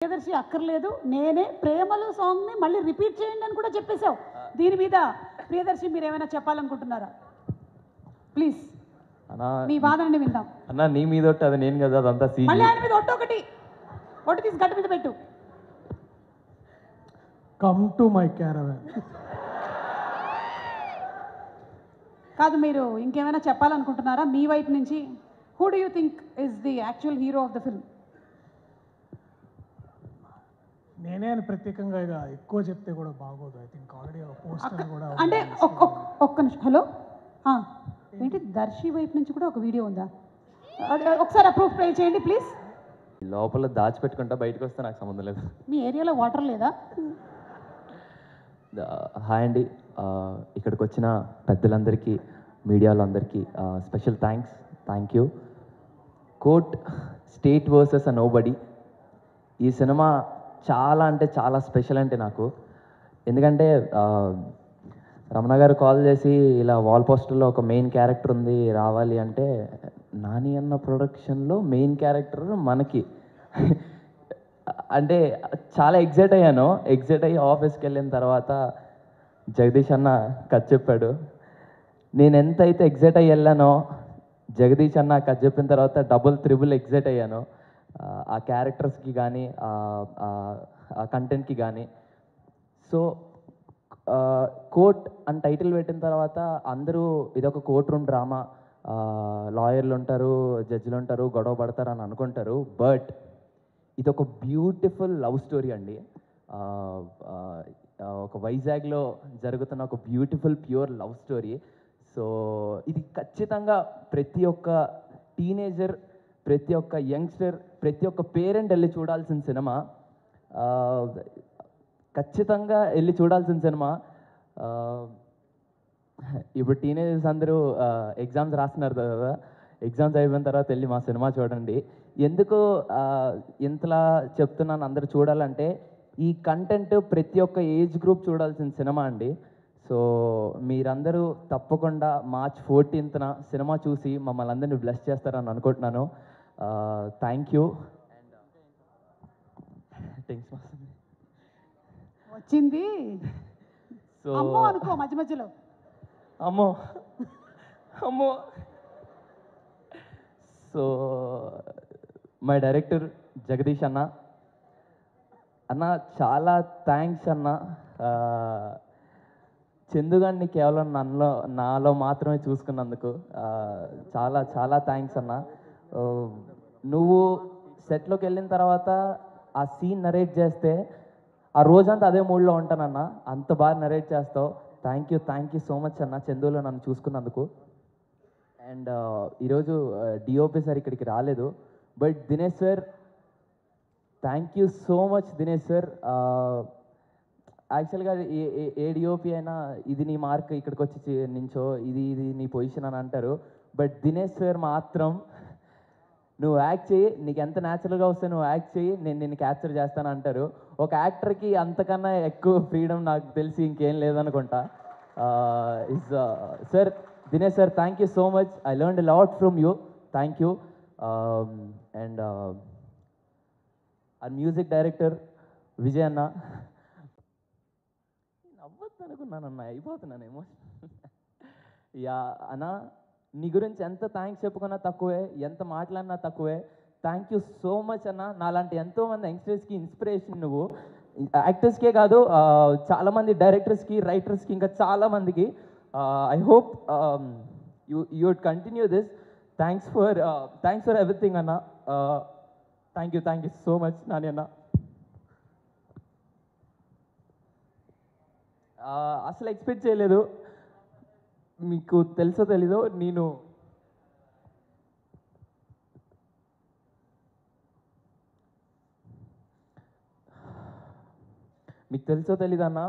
ప్రియదర్శి అక్కర్లేదు, నేనే ప్రేమలో సాంగ్ని మళ్ళీ రిపీట్ చేయండి అని కూడా చెప్పేశావు. దీని మీద ప్రియదర్శి మీరు ఏమైనా చెప్పాలనుకుంటున్నారా? ప్లీజ్ మీ వాదనని విందాం. అన్న నీ మీద ఒట్టు, అది నేను కదా, అదంతా సీజీ. మళ్ళీ ఆయన మీద ఒట్టు తీసి గట్టు మీద పెట్టు. Come to my caravan. కాదు, మీరు ఇంకేమైనా చెప్పాలనుకుంటున్నారా మీ వైపు నుంచి? Who do you think is the actual hero of the film? నేనే అని ప్రత్యేకంగా ఇక ఎక్కువ చెప్తే కూడా బాగోదు. ఐ థింక్ ఆల్రెడీ పోస్టర్ కూడా అంటే ఒక్క నిమిషం. హలో, ఏంటి దర్శి వైపు నుంచి కూడా ఒక వీడియో ఉందా? ఒకసారి అప్రూవ్ ప్లే చేయండి ప్లీజ్. లోపల దాచిపెట్టుకుంటా, బయటకు వస్తే నాకు సంబంధం లేదు. మీ ఏరియాలో వాటర్ లేదా? హాయ్ అండి, ఇక్కడికి వచ్చిన పెద్దలందరికీ, మీడియాలందరికీ special thank you. Court state versus nobody, ఈ సినిమా చాలా అంటే చాలా స్పెషల్ అంటే నాకు. ఎందుకంటే రమణ గారు కాల్ చేసి ఇలా వాల్ పోస్టర్లో ఒక మెయిన్ క్యారెక్టర్ ఉంది రావాలి అంటే, నాని అన్న ప్రొడక్షన్లో మెయిన్ క్యారెక్టర్ మనకి అంటే చాలా ఎగ్జైట్ అయ్యి ఆఫీస్కి వెళ్ళిన తర్వాత జగదీష్ అన్న కథ చెప్పాడు. నేను ఎంత అయితే ఎగ్జైట్ అయ్యి వెళ్ళానో, జగదీష్ అన్న కథ చెప్పిన తర్వాత డబుల్ త్రిబుల్ ఎగ్జైట్ అయ్యాను. ఆ క్యారెక్టర్స్కి కానీ ఆ కంటెంట్కి కానీ. సో కోర్ట్ అని టైటిల్ పెట్టిన తర్వాత అందరూ ఇదొక కోర్ట్ రూమ్ డ్రామా, లాయర్లు ఉంటారు, జడ్జిలు ఉంటారు, గొడవ పడతారు అని అనుకుంటారు. బట్ ఇదొక బ్యూటిఫుల్ లవ్ స్టోరీ అండి. ఒక వైజాగ్లో జరుగుతున్న ఒక beautiful pure love story. So ఇది ఖచ్చితంగా ప్రతి ఒక్క టీనేజర్, ప్రతి ఒక్క యంగ్స్టర్, ప్రతి ఒక్క పేరెంట్ వెళ్ళి చూడాల్సిన సినిమా. ఖచ్చితంగా వెళ్ళి చూడాల్సిన సినిమా. ఇప్పుడు టీనేజర్స్ అందరూ ఎగ్జామ్స్ రాస్తున్నారు కదా, ఎగ్జామ్స్ అయిపోయిన తర్వాత వెళ్ళి మా సినిమా చూడండి. ఎందుకు ఇంతలా చెప్తున్నాను అందరూ చూడాలంటే, ఈ కంటెంట్ ప్రతి ఒక్క ఏజ్ గ్రూప్ చూడాల్సిన సినిమా అండి. సో మీరందరూ తప్పకుండా March 14th సినిమా చూసి మమ్మల్ని అందరినీ బ్లెస్ చేస్తారని అనుకుంటున్నాను. Thank you. వచ్చింది సో అమ్మో అనుకో మధ్య మధ్యలో. అమ్మో. సో మై డైరెక్టర్ జగదీష్ అన్న చాలా థ్యాంక్స్ అన్న. చందుగాన్ని కేవలం నాలో మాత్రమే చూసుకున్నందుకు చాలా చాలా థ్యాంక్స్ అన్న. నువ్వు సెట్లోకి వెళ్ళిన తర్వాత ఆ సీన్ నరేట్ చేస్తే ఆ రోజంతా అదే మూడ్లో ఉంటానన్న, అంత బాగా నరేట్ చేస్తావు. థ్యాంక్ యూ సో మచ్ అన్న, చందులో నన్ను చూసుకున్నందుకు. అండ్ ఈరోజు డిఓపి సార్ ఇక్కడికి రాలేదు, but Dinesh sir, thank you so much Dinesh sir. యాక్చువల్గా ఏ డిఓపి అయినా ఇది నీ మార్క్, ఇక్కడికి వచ్చి నించో, ఇది నీ పొజిషన్ అని అంటారు. బట్ దినేష్ సార్ మాత్రం, నువ్వు యాక్ట్ చేయి, నీకు ఎంత న్యాచురల్గా వస్తే నువ్వు యాక్ట్ చేయి, నేను నిన్ను క్యాప్చర్ చేస్తాను అంటారు. ఒక యాక్టర్కి అంతకన్నా ఎక్కువ ఫ్రీడమ్ నాకు తెలిసి ఇంకేం లేదనుకుంటా. Sir, Dinesh sir, thank you so much. I learned a lot from you. Thank you. And ఆ మ్యూజిక్ డైరెక్టర్ విజయ్ అన్న, నవ్వద్దు అనుకున్నానన్న, అయిపోతున్నానేమో. యా అన్న, నీ గురించి ఎంత థ్యాంక్స్ చెప్పుకున్నా తక్కువే, ఎంత మాట్లాడినా తక్కువే. థ్యాంక్ యూ సో మచ్ అన్న. నాలాంటి ఎంతోమంది యంగ్స్టర్స్కి ఇన్స్పిరేషన్ నువ్వు. యాక్టర్స్కే కాదు, చాలామంది డైరెక్టర్స్కి, రైటర్స్కి, ఇంకా చాలామందికి. I hope you would continue this. Thanks for everything అన్న. Thank you so much Nani అన్న. అసలు ఎక్స్పెక్ట్ చేయలేదు. మీకు తెలుసో తెలీదో, మీకు తెలుసో తెలీదన్న,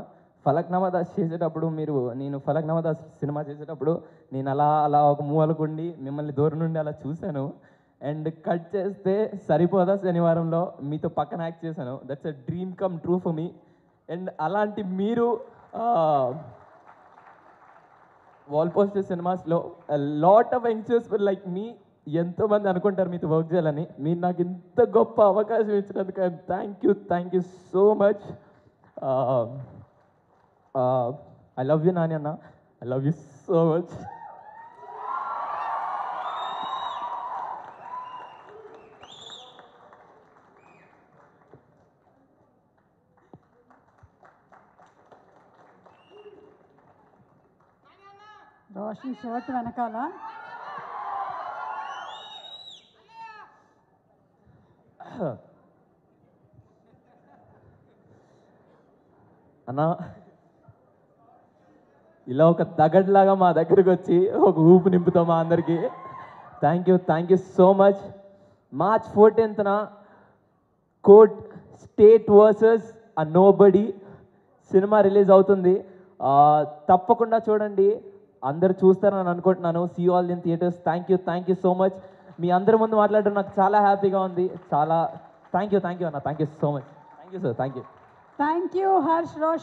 ఫలక్నామా దాస్ చేసేటప్పుడు నేను ఫలక్నామా దాస్ సినిమా చేసేటప్పుడు నేను అలా ఒక మూలకుండి మిమ్మల్ని దూరం నుండి అలా చూశాను. అండ్ కట్ చేస్తే సరిపోదా శనివారంలో మీతో పక్కన యాక్ట్ చేశాను. That's a dream come true for me. And అలాంటి మీరు వాల్ పోస్టర్ సినిమాస్లో లాట్ ఆఫ్ యంగ్స్టర్స్ లైక్ మీ ఎంతోమంది అనుకుంటారు మీతో వర్క్ చేయాలని. మీరు నాకు ఇంత గొప్ప అవకాశం ఇచ్చినందుకు thank you so much. I love you Nani అన్న, I love you so much. Roshan shirt వెనకాల అన్న ఇలా ఒక తగడ్లాగా మా దగ్గరికి వచ్చి ఒక ఊపు నింపుతాం మా అందరికీ. Thank you so much. March 14th court state versus a nobody cinema release అవుతుంది. తప్పకుండా చూడండి, అందరు చూస్తారని అనుకుంటున్నాను. See all in theatres. Thank you so much. మీ అందరి ముందు మాట్లాడడం నాకు చాలా హ్యాపీగా ఉంది. చాలా థ్యాంక్ యూ అన్న, thank you so much. Thank you sir, thank you. Thank you Harsh Roshan.